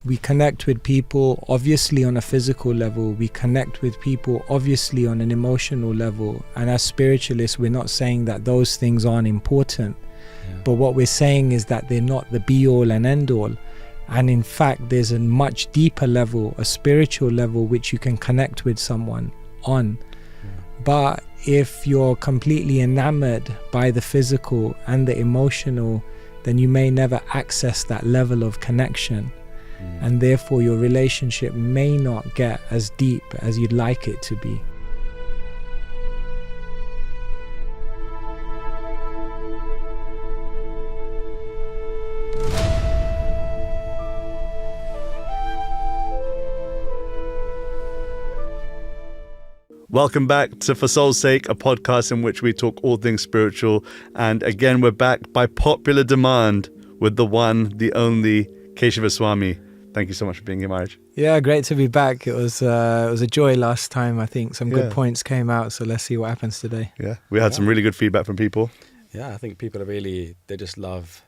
We connect with people obviously on a physical level. We connect with people obviously on an emotional level. And as spiritualists, we're not saying that those things aren't important. But what we're saying is that they're not the be all and end all. And in fact, there's a much deeper level, a spiritual level, which you can connect with someone on. But if you're completely enamored by the physical and the emotional, then you may never access that level of connection. And therefore your relationship may not get as deep as you'd like it to be. Welcome back to For Soul's Sake, a podcast in which we talk all things spiritual. And again, we're back by popular demand with the one, the only, Keshava Swami. Thank you so much for being here, Maharaj. Yeah, great to be back. It was a joy last time. I think some good points came out. So let's see what happens today. Yeah, we had some really good feedback from people. Yeah, I think people they just love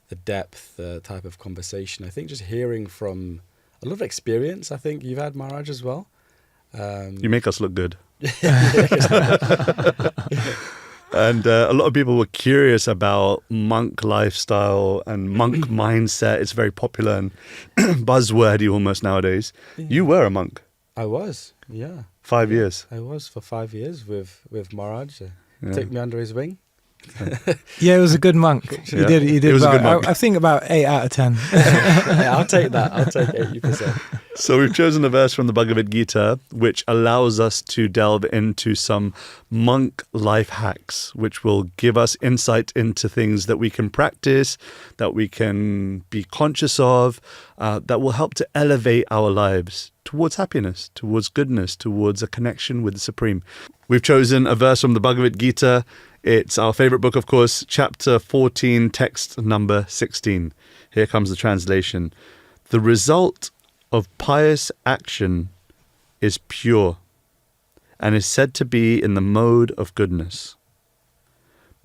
the depth, the type of conversation. I think just hearing from a lot of experience, I think you've had, Maharaj, as well. You make us look good. And a lot of people were curious about monk lifestyle and monk mindset. It's very popular and buzzwordy almost nowadays. Yeah. You were a monk. I was, yeah. 5 years. I was for 5 years with Maharaj. Took me under his wing. Yeah, it was a good monk. He did it was well. a good monk. I think about 8 out of 10. Yeah, I'll take that. I'll take 80%. So we've chosen a verse from the Bhagavad Gita, which allows us to delve into some monk life hacks, which will give us insight into things that we can practice, that we can be conscious of, that will help to elevate our lives towards happiness, towards goodness, towards a connection with the Supreme. We've chosen a verse from the Bhagavad Gita. It's our favorite book, of course, chapter 14, text number 16. Here comes the translation. The result of pious action is pure and is said to be in the mode of goodness.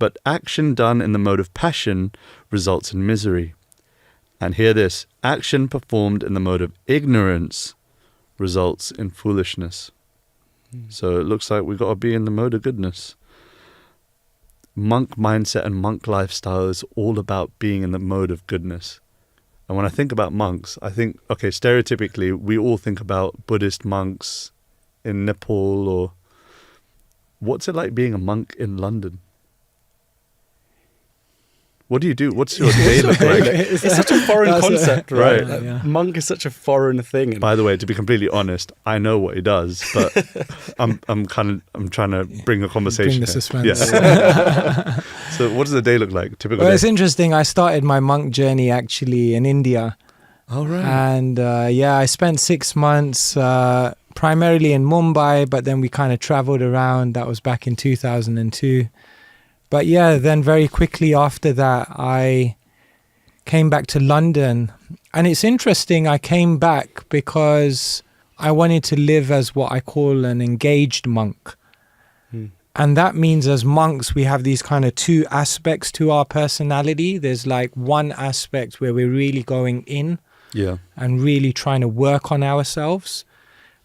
But action done in the mode of passion results in misery. And hear this, action performed in the mode of ignorance results in foolishness. So it looks like we've got to be in the mode of goodness. Monk mindset and monk lifestyle is all about being in the mode of goodness. And when I think about monks, I think, okay, stereotypically, we all think about Buddhist monks in Nepal, or what's it like being a monk in London? What do you do? What's your day look like? It's such a foreign concept, right? Yeah. Monk is such a foreign thing. By the way, to be completely honest, I know what he does, but I'm trying to bring a conversation. Bring the suspense. Yes. So what does the day look like? Typical day? It's interesting. I started my monk journey actually in India. Oh, right. And I spent 6 months primarily in Mumbai, but then we kind of traveled around. That was back in 2002. But yeah, then very quickly after that, I came back to London. And it's interesting, I came back because I wanted to live as what I call an engaged monk. And that means as monks, we have these kind of two aspects to our personality. There's like one aspect where we're really going in and really trying to work on ourselves.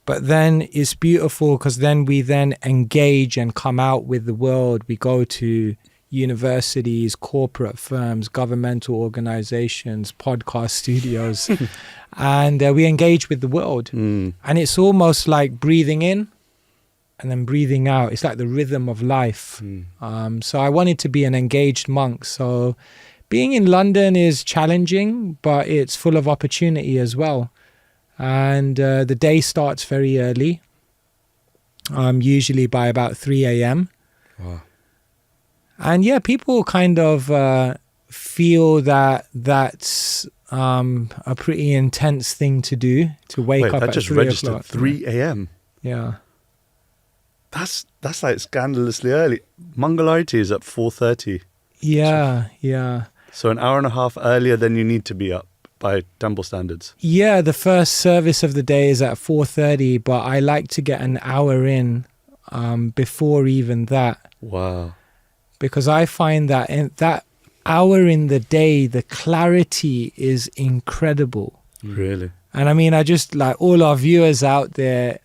But then it's beautiful because then we then engage and come out with the world. We go to universities, corporate firms, governmental organizations, podcast studios, and we engage with the world. And it's almost like breathing in and then breathing out. It's like the rhythm of life. So I wanted to be an engaged monk. So being in London is challenging, but it's full of opportunity as well. And the day starts very early, usually by about 3 a.m. Wow. And yeah, people kind of feel that that's a pretty intense thing to do, to wake up that at just 3 registered o'clock. 3 a.m. Yeah. That's like scandalously early. Mangalarti is at 4:30. Yeah. So an hour and a half earlier than you need to be up by temple standards. Yeah, the first service of the day is at 4:30, but I like to get an hour in before even that. Wow. Because I find that in that hour in the day, the clarity is incredible. Really? And I mean, I just like all our viewers out there,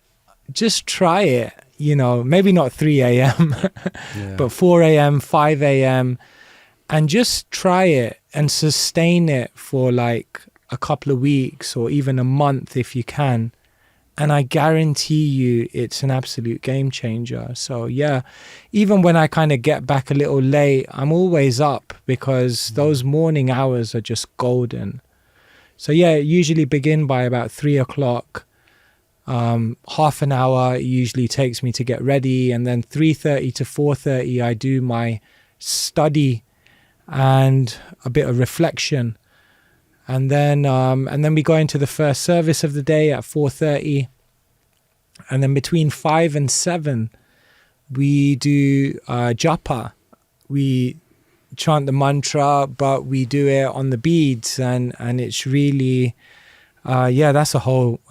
just try it, you know, maybe not 3 a.m., but 4 a.m., 5 a.m., and just try it and sustain it for like a couple of weeks or even a month if you can. And I guarantee you it's an absolute game changer. So yeah, even when I kind of get back a little late, I'm always up because those morning hours are just golden. So yeah, usually begin by about 3 o'clock. Half an hour it usually takes me to get ready, and then 3:30 to 4:30 I do my study and a bit of reflection, and then we go into the first service of the day at 4:30, and then between 5 and 7 we do japa. We chant the mantra, but we do it on the beads, and it's really that's a whole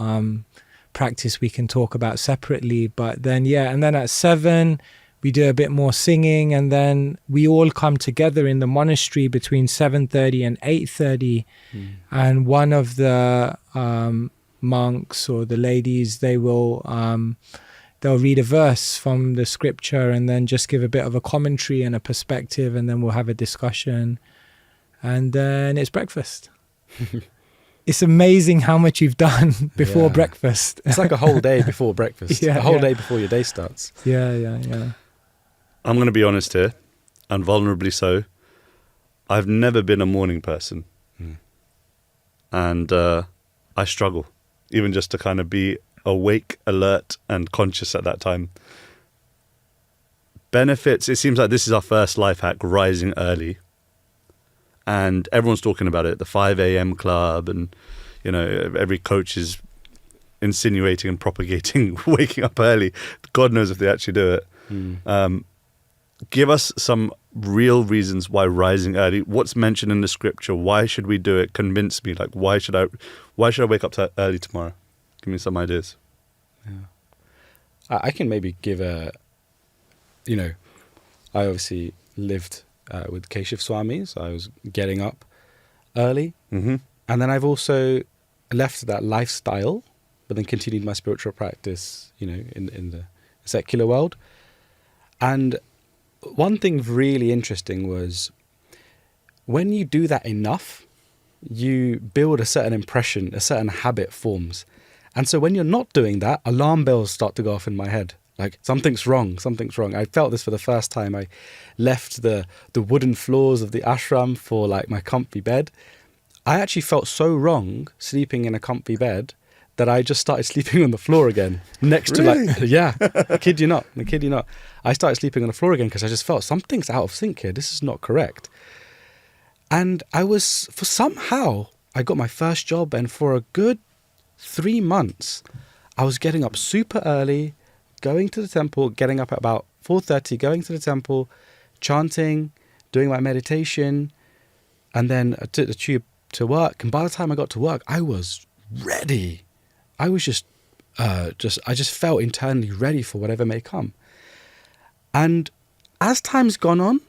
practice we can talk about separately. But then and then at 7 we do a bit more singing, and then we all come together in the monastery between 7:30 and 8:30, and one of the monks or the ladies, they'll read a verse from the scripture and then just give a bit of a commentary and a perspective, and then we'll have a discussion, and then it's breakfast. It's amazing how much you've done before breakfast. It's like a whole day before breakfast. A whole day before your day starts. Yeah. I'm going to be honest here, and vulnerably so. I've never been a morning person. And I struggle, even just to kind of be awake, alert, and conscious at that time. Benefits, it seems like this is our first life hack, rising early. And everyone's talking about it, the 5 a.m. club, and, you know, every coach is insinuating and propagating waking up early. God knows if they actually do it. Give us some real reasons why rising early. What's mentioned in the scripture? Why should we do it? Convince me. Like, why should I wake up early tomorrow? Give me some ideas. I can maybe give I obviously lived with Keshava Swami, so I was getting up early. And then I've also left that lifestyle, but then continued my spiritual practice, you know, in the secular world. And one thing really interesting was when you do that enough, you build a certain impression, a certain habit forms. And so when you're not doing that, alarm bells start to go off in my head. Like, something's wrong. I felt this for the first time. I left the wooden floors of the ashram for like my comfy bed. I actually felt so wrong sleeping in a comfy bed that I just started sleeping on the floor again next to I kid you not. I started sleeping on the floor again because I just felt something's out of sync here. This is not correct. And I got my first job, and for a good 3 months, I was getting up super early, going to the temple, getting up at about 4:30, going to the temple, chanting, doing my meditation, and then I took the tube to work. And by the time I got to work, I was ready. I was I just felt internally ready for whatever may come. And as time's gone on,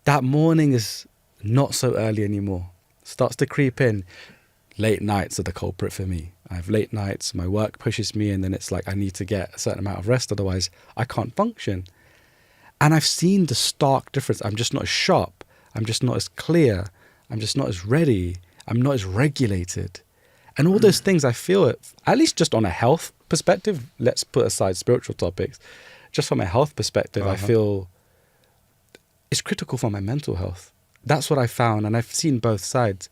that morning is not so early anymore. Starts to creep in. Late nights are the culprit for me. I have late nights, my work pushes me, and then it's like I need to get a certain amount of rest, otherwise I can't function. And I've seen the stark difference. I'm just not as sharp. I'm just not as clear. I'm just not as ready. I'm not as regulated. And all those things I feel, at least just on a health perspective, let's put aside spiritual topics, just from a health perspective, I feel it's critical for my mental health. That's what I found, and I've seen both sides.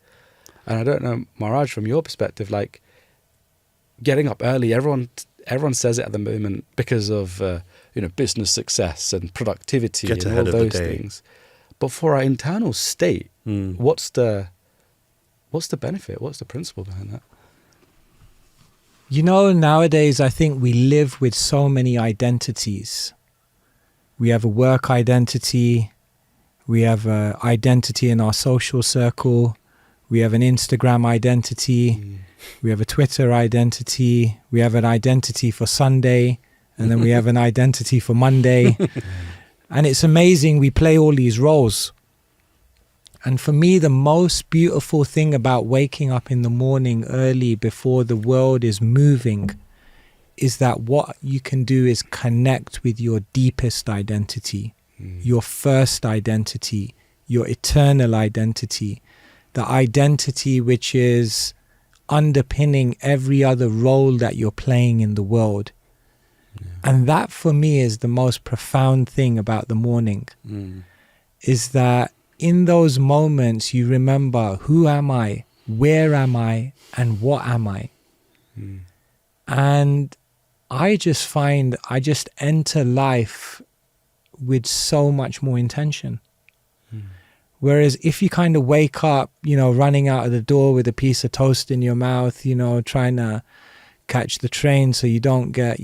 And I don't know, Maharaj, from your perspective, like getting up early, everyone says it at the moment because of business success and productivity and all those things. But for our internal state, what's the benefit? What's the principle behind that? You know, nowadays I think we live with so many identities. We have a work identity. We have an identity in our social circle. We have an Instagram identity. We have a Twitter identity. We have an identity for Sunday. And then we have an identity for Monday. And it's amazing. We play all these roles. And for me, the most beautiful thing about waking up in the morning early before the world is moving is that what you can do is connect with your deepest identity, your first identity, your eternal identity, the identity which is underpinning every other role that you're playing in the world. And that for me is the most profound thing about the morning, is that in those moments you remember, who am I, where am I, and what am I? And I just find I just enter life with so much more intention. Whereas if you kind of wake up, running out of the door with a piece of toast in your mouth, trying to catch the train so you don't get,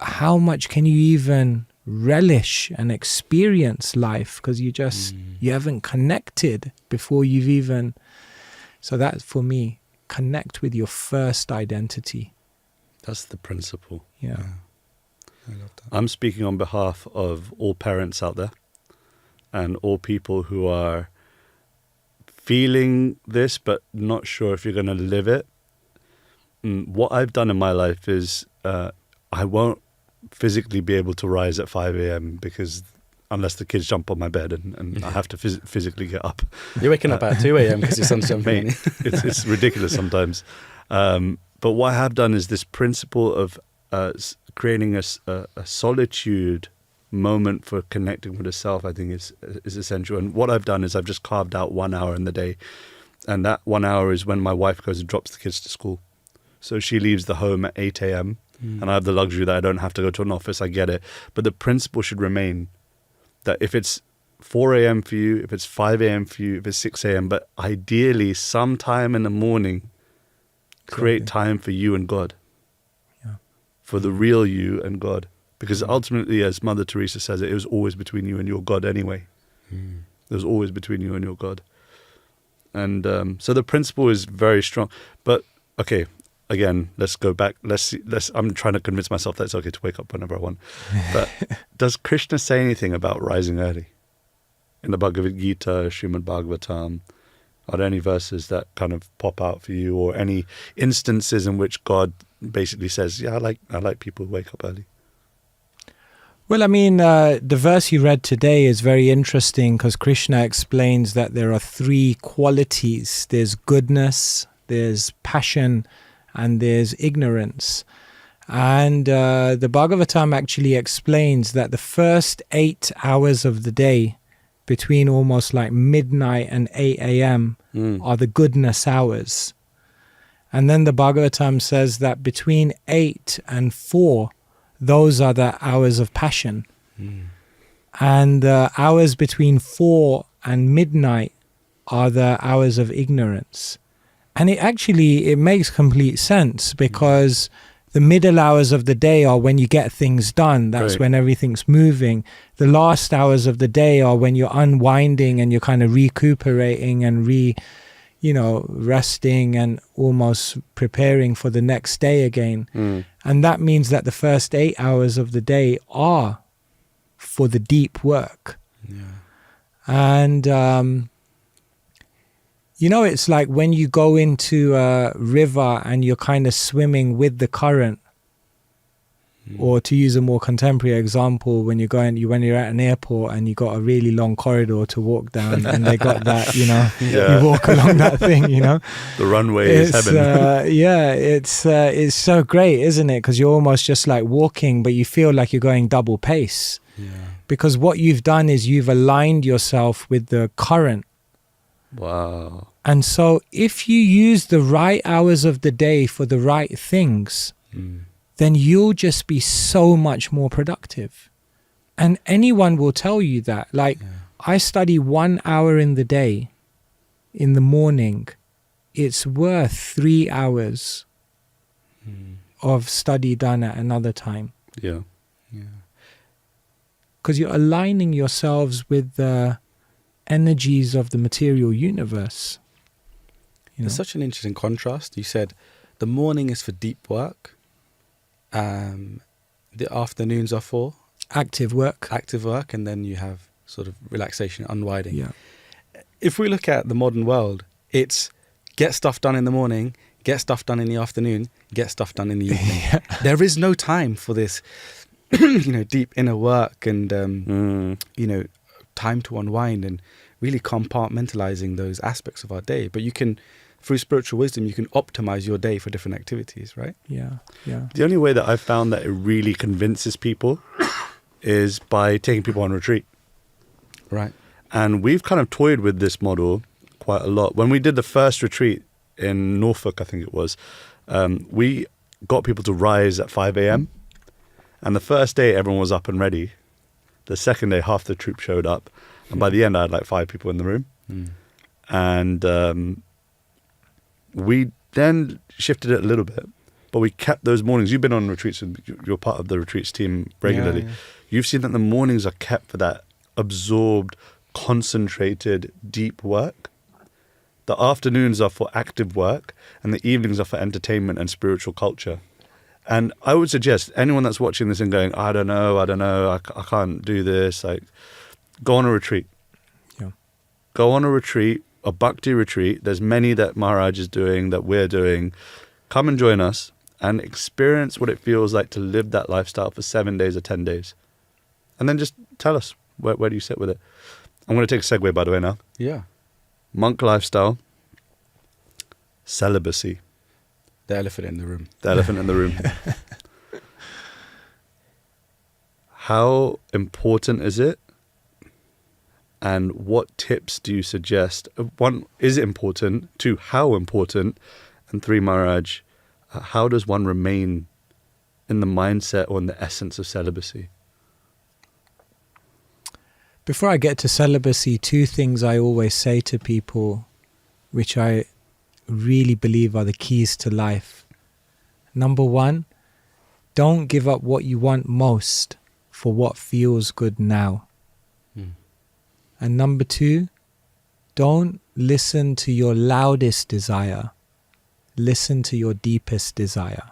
how much can you even relish and experience life? Because you haven't connected before you've even. So that for me, connect with your first identity. That's the principle. Yeah. I love that. I'm speaking on behalf of all parents out there and all people who are feeling this but not sure if you're going to live it. What I've done in my life is I won't physically be able to rise at 5 a.m. because unless the kids jump on my bed and I have to physically get up. You're waking up at 2 a.m. because your son's jumping. Mate, it's ridiculous sometimes. But what I have done is this principle of creating a solitude moment for connecting with the self, I think is essential. And what I've done is I've just carved out 1 hour in the day. And that 1 hour is when my wife goes and drops the kids to school. So she leaves the home at 8 a.m. And I have the luxury that I don't have to go to an office. I get it. But the principle should remain that if it's 4 a.m. for you, if it's 5 a.m. for you, if it's 6 a.m., but ideally sometime in the morning, create time for you and God. Yeah. For the real you and God. Because ultimately, as Mother Teresa says it was always between you and your God anyway. It was always between you and your God. And so the principle is very strong. But, okay, again, let's go back. I'm trying to convince myself that it's okay to wake up whenever I want. But does Krishna say anything about rising early? In the Bhagavad Gita, Srimad Bhagavatam, are there any verses that kind of pop out for you, or any instances in which God basically says, yeah, I like people who wake up early? Well, I mean, the verse you read today is very interesting because Krishna explains that there are three qualities. There's goodness, there's passion, and there's ignorance. And the Bhagavatam actually explains that the first 8 hours of the day, between almost like midnight and 8 a.m., are the goodness hours. And then the Bhagavatam says that between 8 and 4, those are the hours of passion. And the hours between 4 and midnight are the hours of ignorance. And it makes complete sense, because the middle hours of the day are when you get things done. That's right. When everything's moving. The last hours of the day are when you're unwinding and you're kind of recuperating and resting and almost preparing for the next day again. And that means that the first 8 hours of the day are for the deep work. And, it's like when you go into a river and you're kind of swimming with the current. Or to use a more contemporary example, when you're at an airport and you got a really long corridor to walk down, and they got that, you walk along that thing, The runway is heaven. It's so great, isn't it? Because you're almost just like walking, but you feel like you're going double pace. Because what you've done is you've aligned yourself with the current. Wow. And so if you use the right hours of the day for the right things, then you'll just be so much more productive. And anyone will tell you that. I study 1 hour in the day, in the morning. It's worth 3 hours of study done at another time. Yeah. Because you're aligning yourselves with the energies of the material universe. There's such an interesting contrast. You said the morning is for deep work. The afternoons are for active work, and then you have sort of relaxation, unwinding. if we look at the modern world, it's get stuff done in the morning, get stuff done in the afternoon, get stuff done in the evening. Yeah. There is no time for this, deep inner work and, time to unwind and really compartmentalizing those aspects of our day. But you can, through spiritual wisdom, you can optimize your day for different activities, right? Yeah. The only way that I've found that it really convinces people is by taking people on retreat. Right. And we've kind of toyed with this model quite a lot. When we did the first retreat in Norfolk, I think it was, we got people to rise at 5 a.m. And the first day, everyone was up and ready. The second day, half the troop showed up. And by the end, I had like 5 people in the room. And we then shifted it a little bit. But we kept those mornings. You've been on retreats, and you're part of the retreats team regularly. Yeah. You've seen that the mornings are kept for that absorbed, concentrated, deep work. The afternoons are for active work, and the evenings are for entertainment and spiritual culture. And I would suggest anyone that's watching this and going, I don't know, I can't do this, like, go on a retreat. Yeah. Go on a retreat, a bhakti retreat. There's many that Maharaj is doing, that we're doing. Come and join us and experience what it feels like to live that lifestyle for 7 days or 10 days. And then just tell us, where do you sit with it? I'm going to take a segue, by the way, now. Yeah. Monk lifestyle, celibacy. The elephant in the room. The elephant in the room. How important is it? And what tips do you suggest? 1, is it important? 2, how important? And 3, Maharaj, how does one remain in the mindset or in the essence of celibacy? Before I get to celibacy, 2 things I always say to people, which I really believe are the keys to life. Number 1, don't give up what you want most for what feels good now. And number 2, don't listen to your loudest desire. Listen to your deepest desire.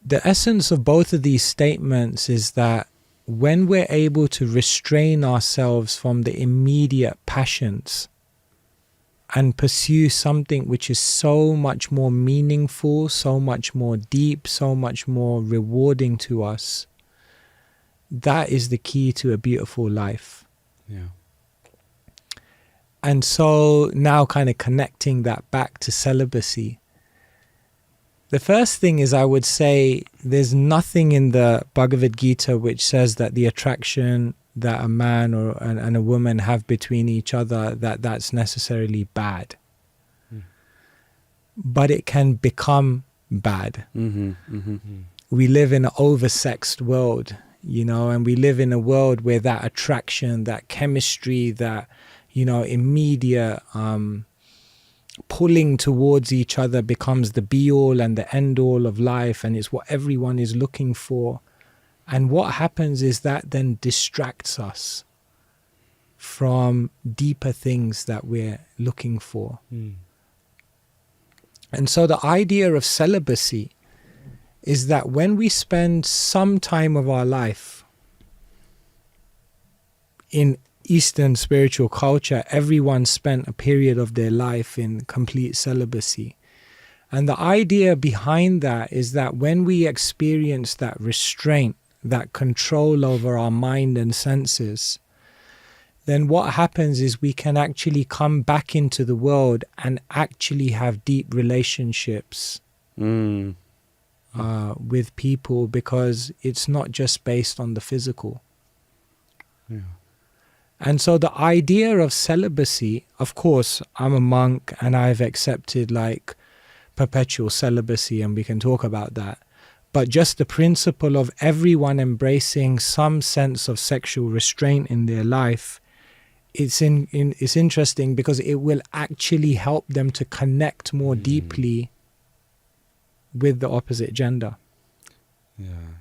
The essence of both of these statements is that when we're able to restrain ourselves from the immediate passions and pursue something which is so much more meaningful, so much more deep, so much more rewarding to us, that is the key to a beautiful life. Yeah. And so now kind of connecting that back to celibacy. The first thing is, I would say there's nothing in the Bhagavad Gita which says that the attraction that a man and a woman have between each other, that's necessarily bad. But it can become bad. We live in an oversexed world, and we live in a world where that attraction, that chemistry, that, immediate pulling towards each other becomes the be-all and the end-all of life, and it's what everyone is looking for. And what happens is that then distracts us from deeper things that we're looking for. And so the idea of celibacy is that when we spend some time of our life in Eastern spiritual culture, everyone spent a period of their life in complete celibacy. And the idea behind that is that when we experience that restraint, that control over our mind and senses, then what happens is we can actually come back into the world and actually have deep relationships with people, because it's not just based on the physical. And so the idea of celibacy, of course, I'm a monk and I've accepted like perpetual celibacy, and we can talk about that. But just the principle of everyone embracing some sense of sexual restraint in their life, it's interesting because it will actually help them to connect more deeply with the opposite gender. Yeah.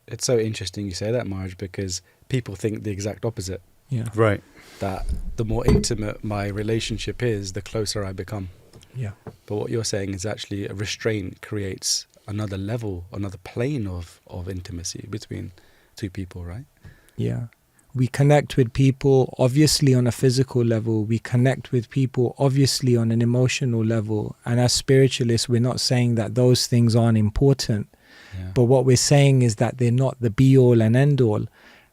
It's so interesting you say that, Marge, because people think the exact opposite. Yeah. Right. That the more intimate my relationship is, the closer I become. Yeah. But what you're saying is actually a restraint creates another level, another plane of intimacy between two people, right? Yeah. We connect with people obviously on a physical level. We connect with people obviously on an emotional level. And as spiritualists, we're not saying that those things aren't important. Yeah. But what we're saying is that they're not the be-all and end-all.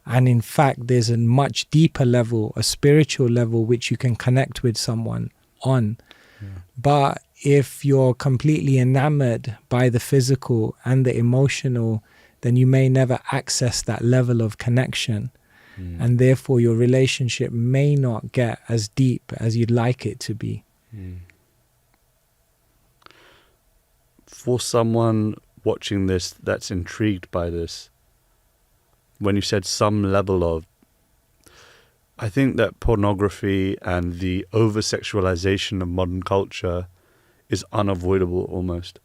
And in fact, there's a much deeper level, a spiritual level, which you can connect with someone on. Yeah. But if you're completely enamored by the physical and the emotional, then you may never access that level of connection. And therefore, your relationship may not get as deep as you'd like it to be. For someone watching this that's intrigued by this, when you said some level of, I think that pornography and the over-sexualization of modern culture is unavoidable almost.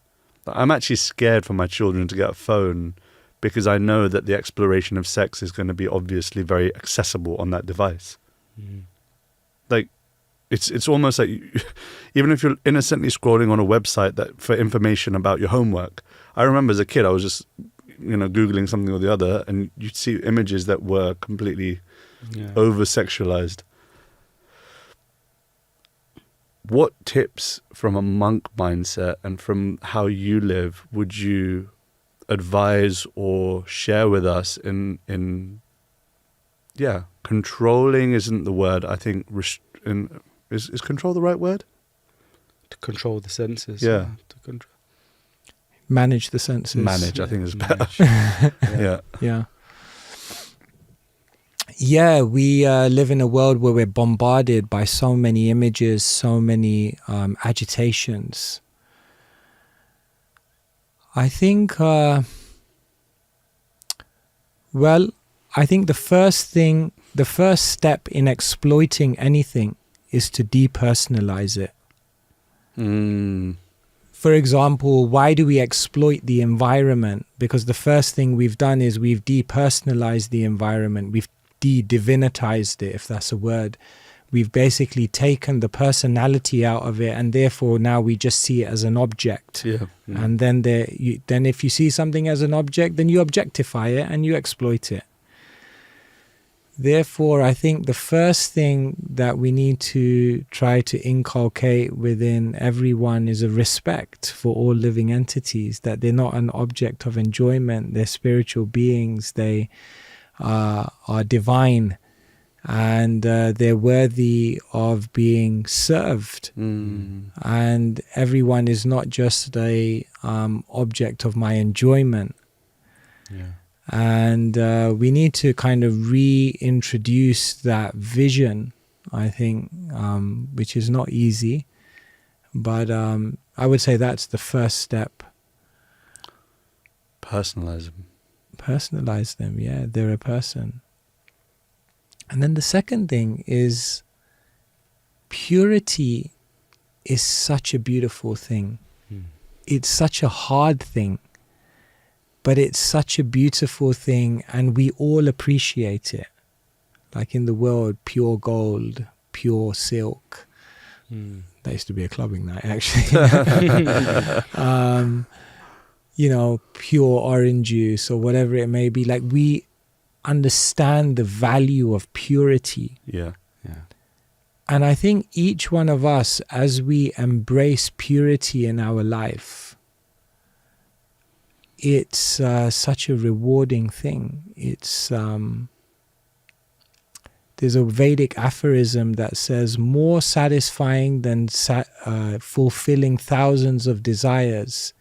I'm actually scared for my children to get a phone because I know that the exploration of sex is going to be obviously very accessible on that device. Like, it's almost like, even if you're innocently scrolling on a website that for information about your homework. I remember as a kid, I was just, Googling something or the other, and you'd see images that were completely over-sexualized. What tips from a monk mindset and from how you live would you advise or share with us in controlling isn't the word, I think, is control the right word? To control the senses. Yeah. To control. Manage the senses. Manage, I think is better. Yeah. Yeah, we live in a world where we're bombarded by so many images, so many agitations. I think, I think the first step in exploiting anything is to depersonalize it. For example, why do we exploit the environment? Because the first thing we've done is we've depersonalized the environment. We've de-divinitized it, if that's a word. We've basically taken the personality out of it, and therefore now we just see it as an object. And then then if you see something as an object, then you objectify it and you exploit it. Therefore, I think the first thing that we need to try to inculcate within everyone is a respect for all living entities, that they're not an object of enjoyment, they're spiritual beings, they are divine, and they're worthy of being served. And everyone is not just a object of my enjoyment. And we need to kind of reintroduce that vision, I think, which is not easy, but I would say that's the first step. Personalize them, yeah, they're a person. And then the second thing is, purity is such a beautiful thing. It's such a hard thing, but it's such a beautiful thing, and we all appreciate it. Like in the world, pure gold, pure silk. That used to be a clubbing night, actually. Pure orange juice or whatever it may be. Like, we understand the value of purity. And I think each one of us, as we embrace purity in our life, it's such a rewarding thing. It's there's a Vedic aphorism that says, more satisfying than fulfilling thousands of desires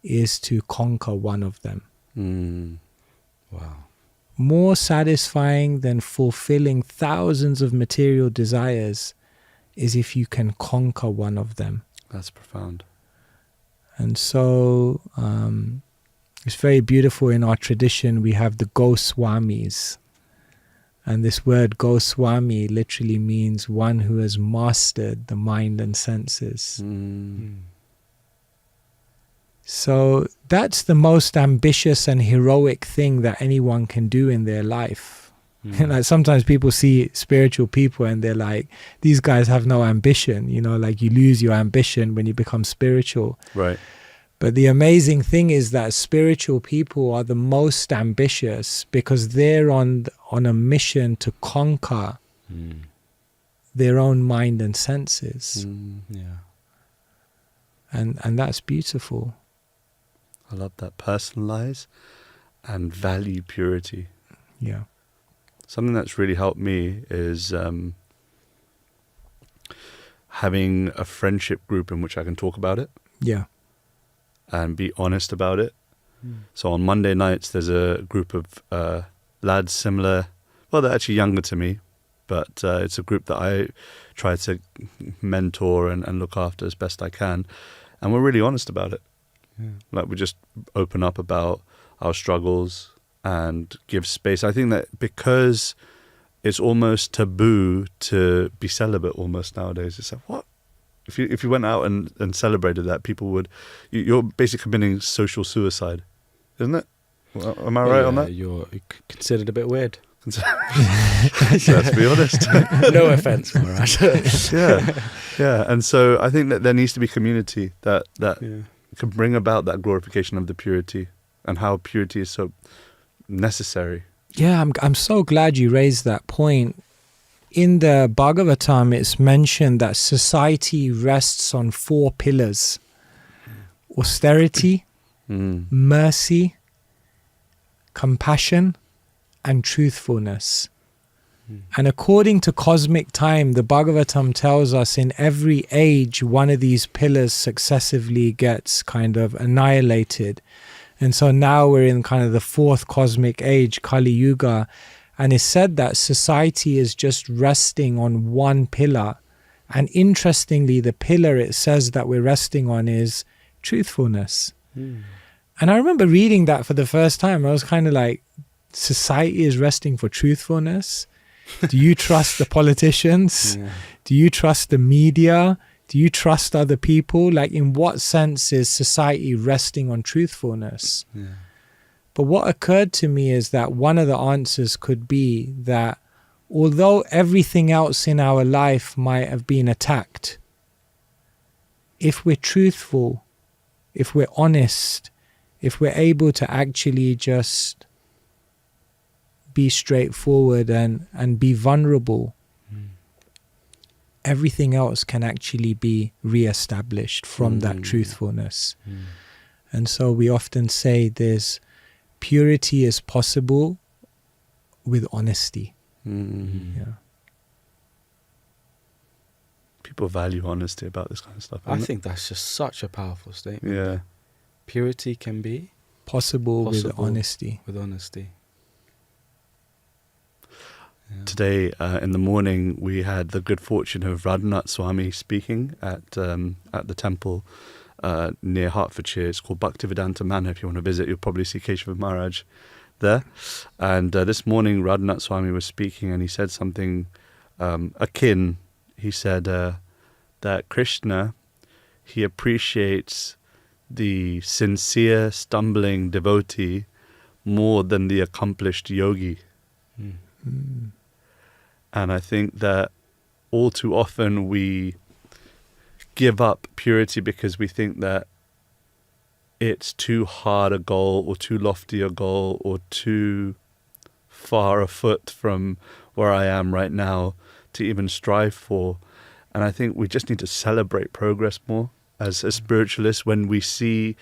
is to conquer one of them. Wow. More satisfying than fulfilling thousands of material desires is if you can conquer one of them. That's profound. And so it's very beautiful. In our tradition, we have the Goswamis. And this word Goswami literally means one who has mastered the mind and senses. So that's the most ambitious and heroic thing that anyone can do in their life. Like, sometimes people see spiritual people and they're like, these guys have no ambition. Like, you lose your ambition when you become spiritual. Right. But the amazing thing is that spiritual people are the most ambitious, because they're on on a mission to conquer their own mind and senses. Yeah. And that's beautiful. I love that. Personalize and value purity. Yeah. Something that's really helped me is having a friendship group in which I can talk about it Yeah. and be honest about it. So on Monday nights, there's a group of lads similar, well, they're actually younger to me, but it's a group that I try to mentor and look after as best I can. And we're really honest about it. Yeah. Like, we just open up about our struggles and give space. I think that because it's almost taboo to be celibate almost nowadays. It's like, what? If you went out and celebrated that, people would... You're basically committing social suicide, isn't it? Well, am I right on that? You're considered a bit weird. Let's be honest. No offense, Maharaj. Yeah. And so I think that there needs to be community that Yeah. can bring about that glorification of the purity and how purity is so necessary. Yeah, I'm so glad you raised that point. In the Bhagavatam, it's mentioned that society rests on 4 pillars: austerity, mercy, compassion, and truthfulness. And according to cosmic time, the Bhagavatam tells us in every age, one of these pillars successively gets kind of annihilated. And so now we're in kind of the 4th cosmic age, Kali Yuga, and it's said that society is just resting on one pillar. And interestingly, the pillar it says that we're resting on is truthfulness. And I remember reading that for the first time. I was kind of like, society is resting for truthfulness? Do you trust the politicians? Yeah. Do you trust the media? Do you trust other people? Like, in what sense is society resting on truthfulness? Yeah. But what occurred to me is that one of the answers could be that although everything else in our life might have been attacked, if we're truthful, if we're honest, if we're able to actually just be straightforward and be vulnerable, everything else can actually be re-established from that truthfulness. And so we often say there's purity is possible with honesty. Yeah. People value honesty about this kind of stuff. I think that's just such a powerful statement. Yeah. Purity can be Possible with honesty. With honesty. Yeah. Today, in the morning, we had the good fortune of Radhika Swami speaking at the temple near Hertfordshire. It's called Bhaktivedanta Manor. If you want to visit, you'll probably see Keshava Maharaj there. And this morning, Radhika Swami was speaking, and he said something akin. He said that Krishna, he appreciates the sincere, stumbling devotee more than the accomplished yogi. And I think that all too often we give up purity because we think that it's too hard a goal or too lofty a goal or too far afoot from where I am right now to even strive for. And I think we just need to celebrate progress more. As spiritualists, when we see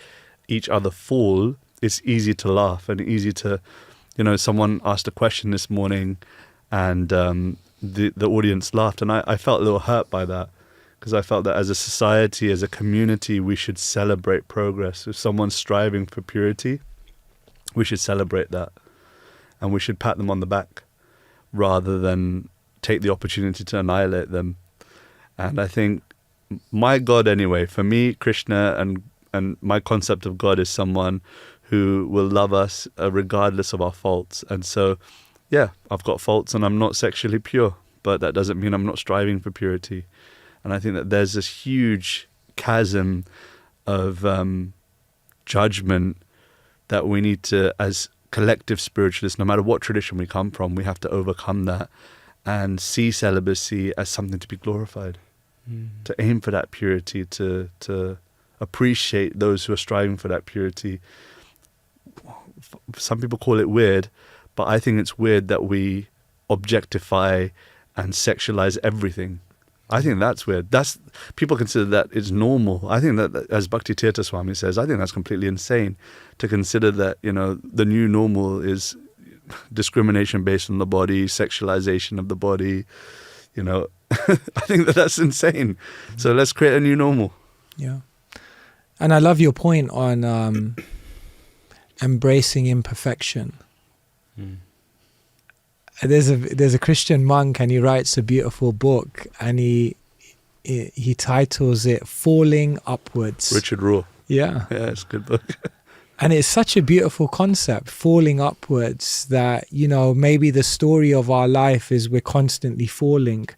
each other fall, it's easy to laugh and easy to, someone asked a question this morning and the audience laughed, and I felt a little hurt by that, because I felt that as a society, as a community, we should celebrate progress. If someone's striving for purity, we should celebrate that, and we should pat them on the back rather than take the opportunity to annihilate them. And I think my God, anyway, for me, Krishna and my concept of God is someone who will love us regardless of our faults. And so, yeah, I've got faults and I'm not sexually pure, but that doesn't mean I'm not striving for purity. And I think that there's this huge chasm of judgment that we need to, as collective spiritualists, no matter what tradition we come from, we have to overcome that and see celibacy as something to be glorified, to aim for that purity, to appreciate those who are striving for that purity. Some people call it weird, But I think it's weird that we objectify and sexualize everything. I think that's weird. People consider that it's normal. I think that, as Bhakti Tirtha Swami says, I think that's completely insane to consider that, the new normal is discrimination based on the body, sexualization of the body. I think that's insane. So let's create a new normal. Yeah. And I love your point on embracing imperfection. Mm. There's a Christian monk, and he writes a beautiful book, and he titles it "Falling Upwards." Richard Rohr. Yeah, it's a good book. And it's such a beautiful concept, falling upwards, that, maybe the story of our life is we're constantly falling.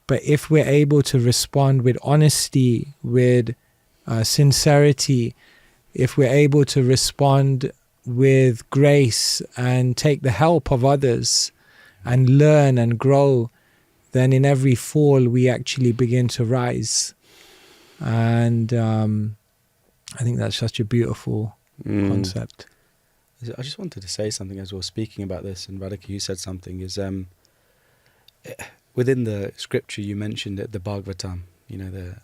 But if we're able to respond with honesty, with sincerity, if we're able to respond with grace and take the help of others and learn and grow, then in every fall we actually begin to rise. And I think that's such a beautiful concept. I just wanted to say something as we were speaking about this, and Radhika, you said something, is within the scripture you mentioned it, the Bhagavatam, the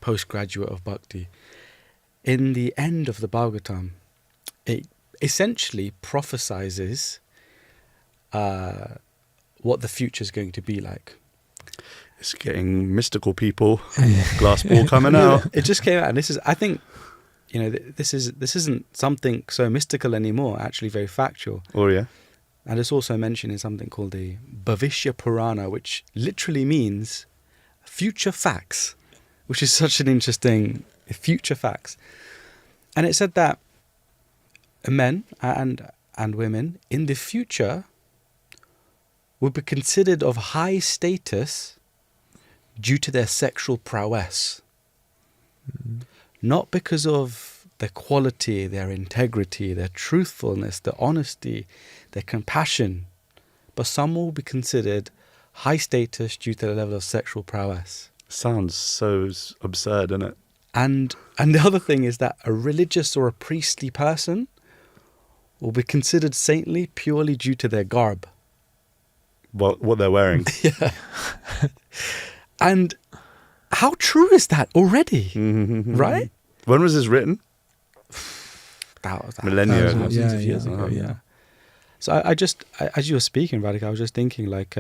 postgraduate of Bhakti. In the end of the Bhagavatam, it essentially prophesizes what the future is going to be like. It's getting mystical, people. Glass ball coming out. It just came out, and this is, I think, this isn't something so mystical anymore. Actually, very factual. Oh yeah. And it's also mentioned in something called the Bhavishya Purana, which literally means future facts, which is such an interesting future facts. And it said that men and women in the future would be considered of high status due to their sexual prowess. Not because of their quality, their integrity, their truthfulness, their honesty, their compassion, but some will be considered high status due to the level of sexual prowess. Sounds so absurd, isn't it? And the other thing is that a religious or a priestly person will be considered saintly purely due to their garb. What they're wearing. Yeah. And how true is that already? Right? When was this written? That was Millennia ago. thousands of years ago, yeah. So I just, as you were speaking, Radhika, I was just thinking, like,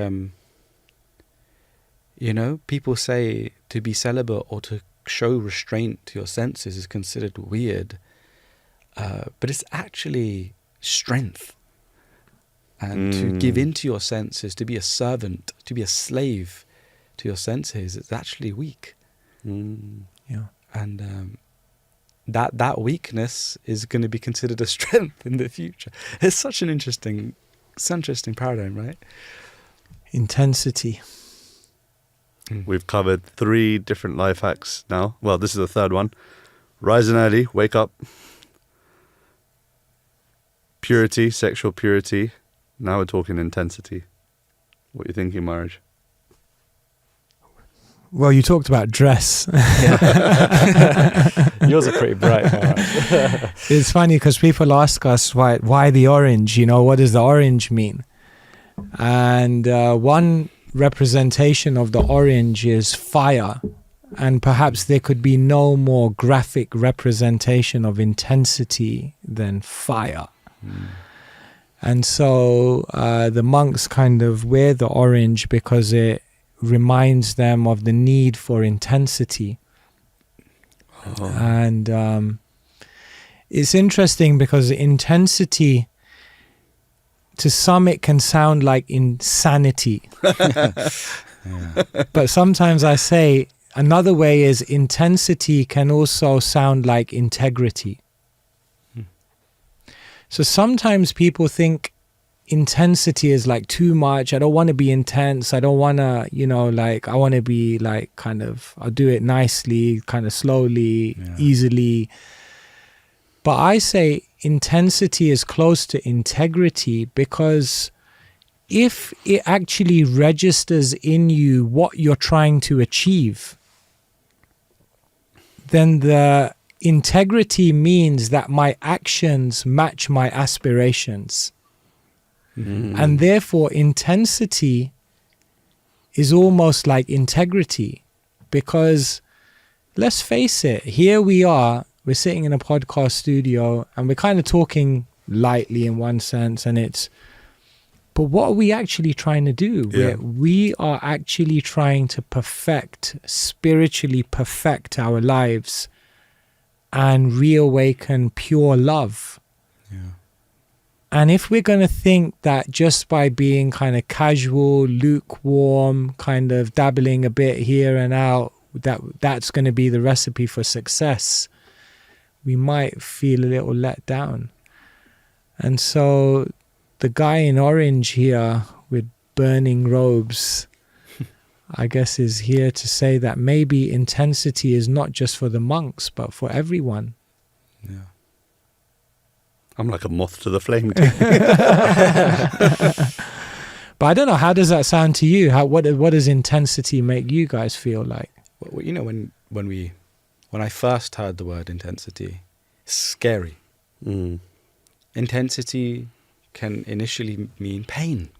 people say to be celibate or to show restraint to your senses is considered weird, but it's actually strength. And to give in to your senses, to be a servant, to be a slave to your senses, it's actually weak. Yeah. And that weakness is going to be considered a strength in the future. It's such an interesting paradigm, right? Intensity. We've covered 3 different life hacks now. Well, this is the third one. Rising early, wake up. Purity, sexual purity. Now we're talking intensity. What are you thinking, Maharaj? Well, you talked about dress. Yours are pretty bright, Maharaj. It's funny because people ask us why the orange, what does the orange mean? And one representation of the orange is fire. And perhaps there could be no more graphic representation of intensity than fire. And so the monks kind of wear the orange because it reminds them of the need for intensity. And it's interesting because intensity, to some it can sound like insanity. But sometimes I say another way is intensity can also sound like integrity. So sometimes people think intensity is like too much. I don't want to be intense. I don't want to, I want to be like I'll do it nicely, kind of slowly, easily. But I say intensity is close to integrity, because if it actually registers in you what you're trying to achieve, then the integrity means that my actions match my aspirations. And therefore, intensity is almost like integrity. Because let's face it, here we are, we're sitting in a podcast studio and we're kind of talking lightly in one sense, but what are we actually trying to do? Yeah. We are actually trying to spiritually perfect our lives and reawaken pure love. Yeah. And if we're going to think that just by being kind of casual, lukewarm, kind of dabbling a bit here and out, that's going to be the recipe for success, we might feel a little let down. And so the guy in orange here with burning robes, I guess, is here to say that maybe intensity is not just for the monks, but for everyone. Yeah. I'm like a moth to the flame. But I don't know, how does that sound to you? What does intensity make you guys feel like? Well, you know, when I first heard the word intensity, it's scary. Intensity can initially mean pain,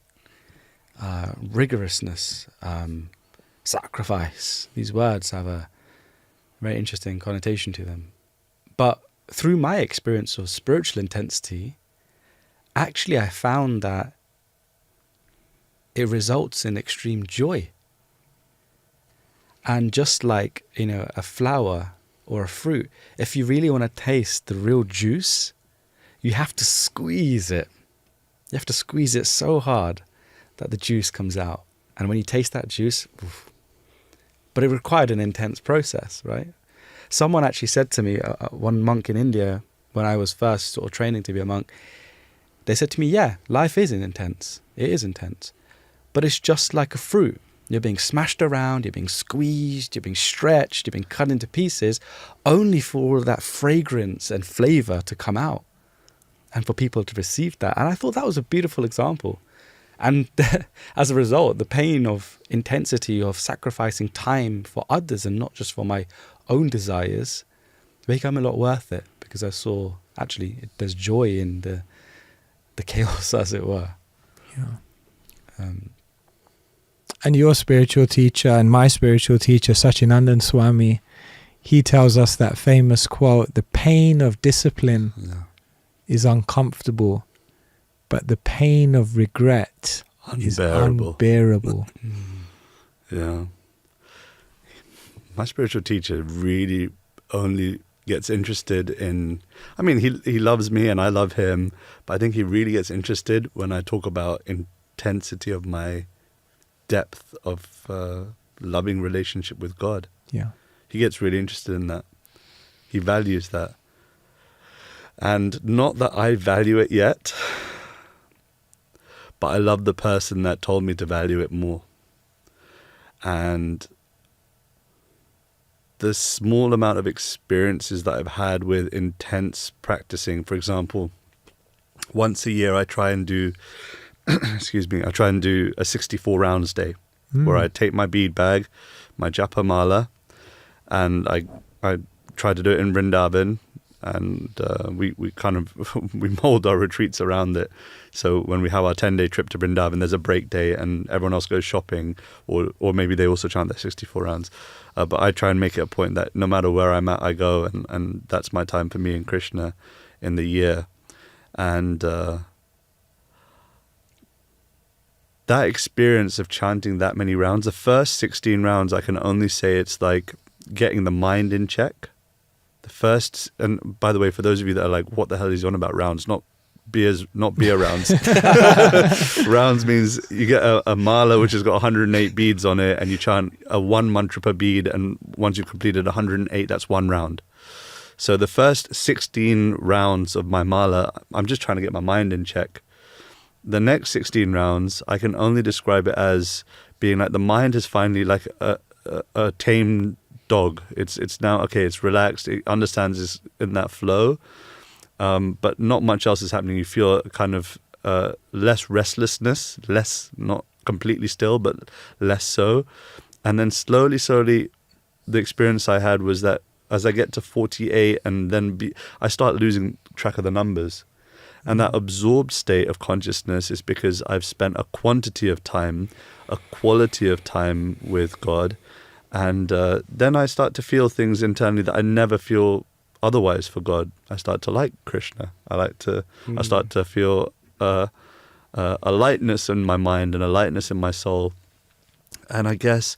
rigorousness, sacrifice. These words have a very interesting connotation to them. But through my experience of spiritual intensity, actually I found that it results in extreme joy. And just like, you know, a flower or a fruit, if you really want to taste the real juice, you have to squeeze it. You have to squeeze it so hard that the juice comes out. And when you taste that juice, oof. But it required an intense process, right? Someone actually said to me, one monk in India, when I was first sort of training to be a monk, they said to me, yeah, life is intense. It is intense. But it's just like a fruit. You're being smashed around, you're being squeezed, you're being stretched, you're being cut into pieces, only for all of that fragrance and flavor to come out and for people to receive that. And I thought that was a beautiful example. And as a result, the pain of intensity of sacrificing time for others and not just for my own desires became a lot worth it, because I saw actually there's joy in the chaos, as it were. Yeah. And your spiritual teacher and my spiritual teacher, Sachinandan Swami, he tells us that famous quote, the pain of discipline is uncomfortable, but the pain of regret is unbearable. Yeah. My spiritual teacher really only gets interested in, I mean, he loves me and I love him, but I think he really gets interested when I talk about intensity of my depth of loving relationship with God. Yeah. He gets really interested in that. He values that. And not that I value it yet, but I love the person that told me to value it more. And the small amount of experiences that I've had with intense practicing, for example, once a year I try and do I try and do a 64 rounds day, where I take my bead bag, my japa mala, and I try to do it in Vrindavan, and we kind of we mold our retreats around it. So when we have our 10-day trip to Vrindavan, there's a break day and everyone else goes shopping, or maybe they also chant their 64 rounds. But I try and make it a point that no matter where I'm at, I go, and that's my time for me and Krishna in the year. And that experience of chanting that many rounds, the first 16 rounds, I can only say it's like getting the mind in check. The first, and by the way, for those of you that are like, what the hell is he on about rounds? Not beer rounds. Rounds means you get a mala which has got 108 beads on it, and you chant a one mantra per bead, and once you've completed 108, that's one round. So the first 16 rounds of my mala, I'm just trying to get my mind in check. The next 16 rounds, I can only describe it as being like the mind is finally like a tame dog. It's now, okay, it's relaxed, it understands it's in that flow, but not much else is happening. You feel kind of less restlessness, less, not completely still, but less so. And then slowly, the experience I had was that as I get to 48 and then I start losing track of the numbers. And that absorbed state of consciousness is because I've spent a quantity of time, a quality of time with God. And then I start to feel things internally that I never feel otherwise for God. I start to like Krishna. I start to feel a lightness in my mind and a lightness in my soul. And I guess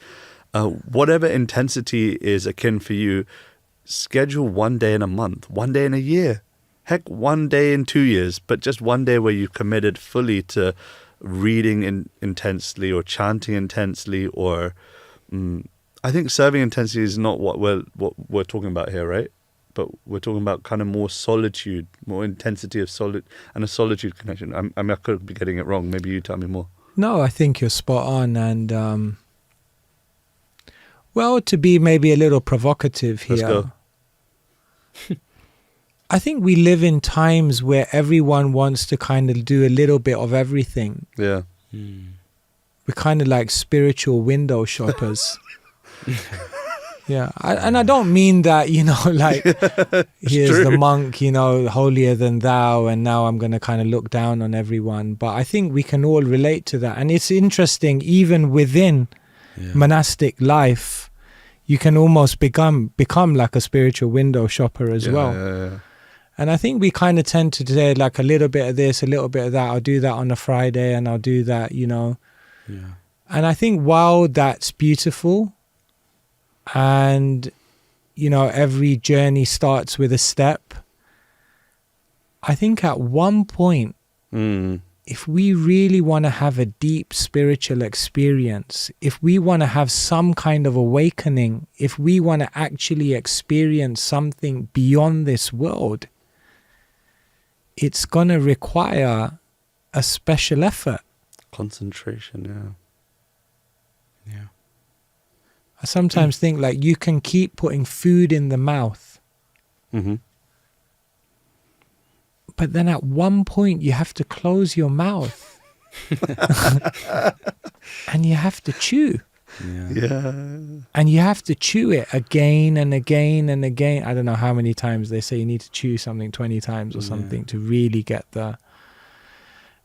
whatever intensity is akin for you, schedule 1 day in a month, 1 day in a year, heck, 1 day in 2 years, but just 1 day where you committed fully to reading intensely or chanting intensely, or I think serving intensely is not what we're talking about here, right? But we're talking about kind of more solitude, more intensity of and a solitude connection. I mean, I could be getting it wrong. Maybe you tell me more. No, I think you're spot on. And, well, to be maybe a little provocative here. Let's go. I think we live in times where everyone wants to kind of do a little bit of everything. Yeah. We're kind of like spiritual window shoppers. Yeah. And I don't mean that, like, here's true. the monk, holier than thou, and now I'm going to kind of look down on everyone. But I think we can all relate to that. And it's interesting, even within monastic life, you can almost become like a spiritual window shopper as well. Yeah. And I think we kind of tend to do like a little bit of this, a little bit of that. I'll do that on a Friday and I'll do that, Yeah. And I think while that's beautiful, and, every journey starts with a step, I think at one point, if we really want to have a deep spiritual experience, if we want to have some kind of awakening, if we want to actually experience something beyond this world, it's going to require a special effort. Concentration, Yeah. I sometimes think like you can keep putting food in the mouth, but then at one point you have to close your mouth and you have to chew. Yeah. And you have to chew it again and again and again. I don't know how many times they say you need to chew something 20 times or something to really get the...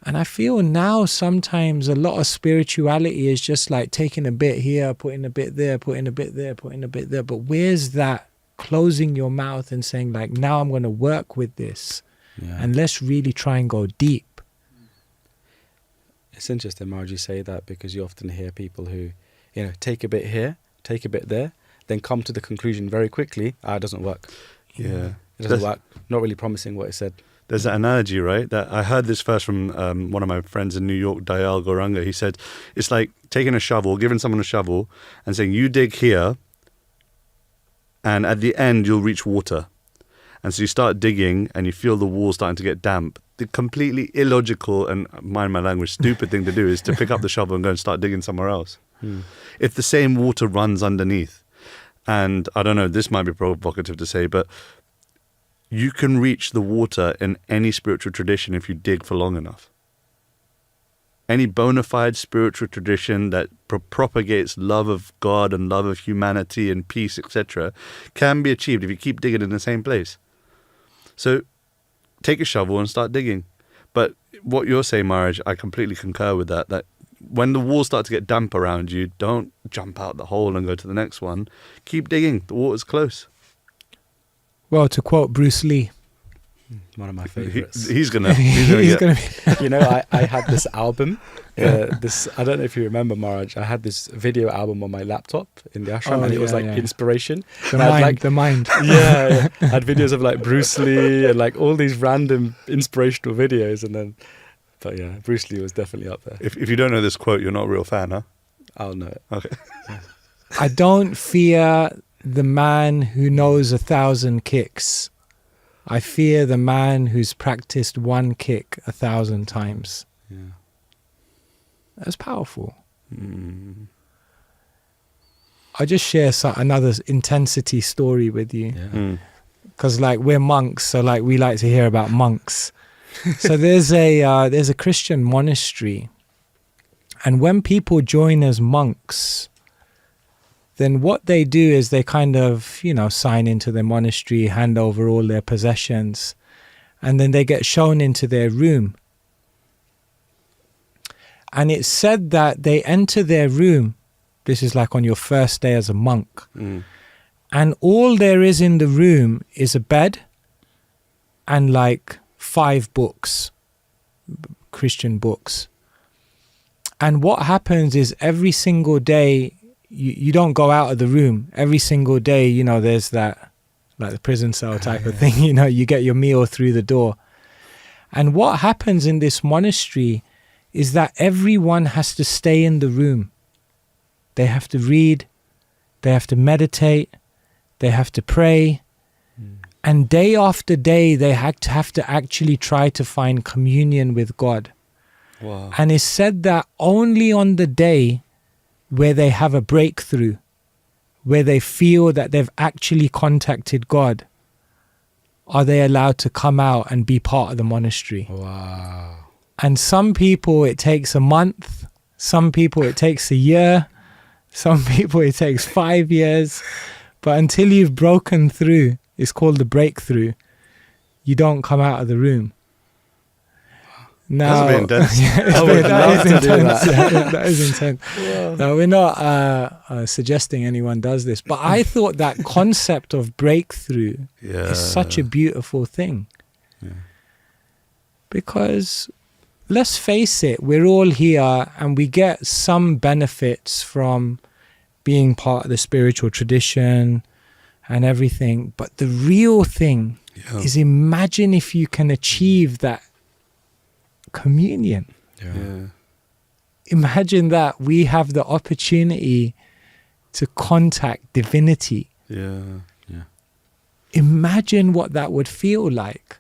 And I feel now sometimes a lot of spirituality is just like taking a bit here, putting a bit there, putting a bit there, putting a bit there. But where's that closing your mouth and saying like, now I'm going to work with this and let's really try and go deep. It's interesting, Marge, you say that, because you often hear people who, take a bit here, take a bit there, then come to the conclusion very quickly, it doesn't work. Yeah. It doesn't work. Not really promising what it said. There's that analogy, right? That I heard this first from one of my friends in New York, Dayal Goranga. He said, it's like taking a shovel, giving someone a shovel and saying, you dig here and at the end you'll reach water. And so you start digging and you feel the wall starting to get damp. The completely illogical and, mind my language, stupid thing to do is to pick up the shovel and go and start digging somewhere else. If the same water runs underneath, and I don't know, this might be provocative to say, but you can reach the water in any spiritual tradition if you dig for long enough. Any bona fide spiritual tradition that propagates love of God and love of humanity and peace, etc., can be achieved if you keep digging in the same place. So take a shovel and start digging. But what you're saying, Maharaj, I completely concur with that when the walls start to get damp around you, don't jump out the hole and go to the next one. Keep digging. The water's close. Well, to quote Bruce Lee, one of my favorites. He's gonna be. I had this album. I don't know if you remember, Maharaj. I had this video album on my laptop in the ashram, and it was like inspiration. The mind. Yeah. I had videos of like Bruce Lee and like all these random inspirational videos, but yeah, Bruce Lee was definitely up there. If you don't know this quote, you're not a real fan, huh? I'll know it. Okay. I don't fear the man who knows 1,000 kicks. I fear the man who's practiced one kick 1,000 times. Yeah. That's powerful. I'll just share another intensity story with you. Because like we're monks, so like we like to hear about monks. So there's a Christian monastery, and when people join as monks, then what they do is they kind of, sign into the monastery, hand over all their possessions. and then they get shown into their room. And it's said that they enter their room. This is like on your first day as a monk. And all there is in the room is a bed and like 5 books, Christian books. And what happens is every single day, you don't go out of the room. Every single day, you know, there's that, like the prison cell type of thing, you know, you get your meal through the door. And what happens in this monastery is that everyone has to stay in the room. They have to read, they have to meditate, they have to pray. And day after day, they have to actually try to find communion with God. Wow. And it's said that only on the day where they have a breakthrough, where they feel that they've actually contacted God, are they allowed to come out and be part of the monastery. Wow. And some people it takes a month, some people it takes a year, some people it takes 5 years. But until you've broken through, it's called the breakthrough, you don't come out of the room. Now, That's a bit intense. that is intense. That is intense. Wow. No, we're not suggesting anyone does this, but I thought that concept of breakthrough is such a beautiful thing. Yeah. Because let's face it, we're all here and we get some benefits from being part of the spiritual tradition and everything. But the real thing is, imagine if you can achieve that communion. Yeah. Imagine that we have the opportunity to contact divinity. Yeah. Imagine what that would feel like.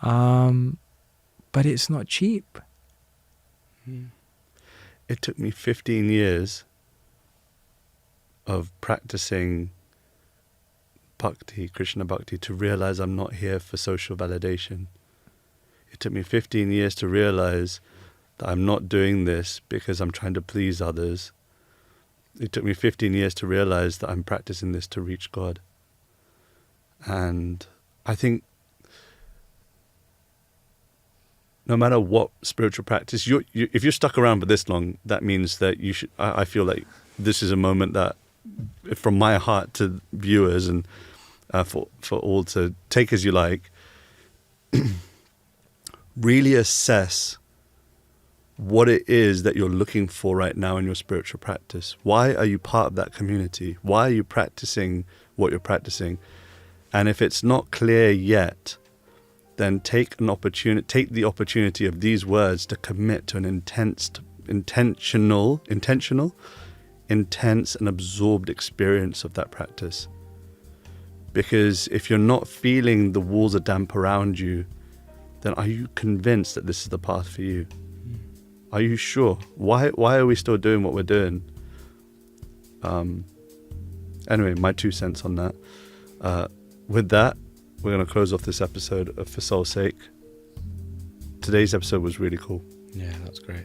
But it's not cheap. It took me 15 years of practicing bhakti, Krishna bhakti, to realize I'm not here for social validation. It took me 15 years to realize that I'm not doing this because I'm trying to please others. It took me 15 years to realize that I'm practicing this to reach God. And I think no matter what spiritual practice, if you're stuck around for this long, that means that you should. I feel like this is a moment that, from my heart to viewers and for all to take as you like, really assess what it is that you're looking for right now in your spiritual practice. Why are you part of that community? Why are you practicing what you're practicing? And if it's not clear yet, then take the opportunity of these words to commit to an intense and absorbed experience of that practice. Because if you're not feeling the walls are damp around you, then are you convinced that this is the path for you? Are you sure? Why are we still doing what we're doing? Anyway, my 2 cents on that. With that, we're going to close off this episode of For Soul's Sake. Today's episode was really cool. Yeah, that's great.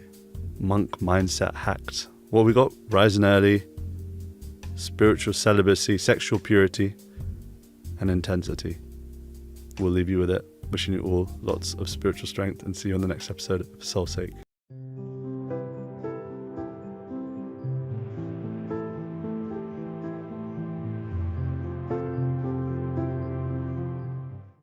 Monk mindset hacked. What we got? Rising early, spiritual celibacy, sexual purity, and intensity. We'll leave you with it. Wishing you all lots of spiritual strength and see you on the next episode of For Soul's Sake.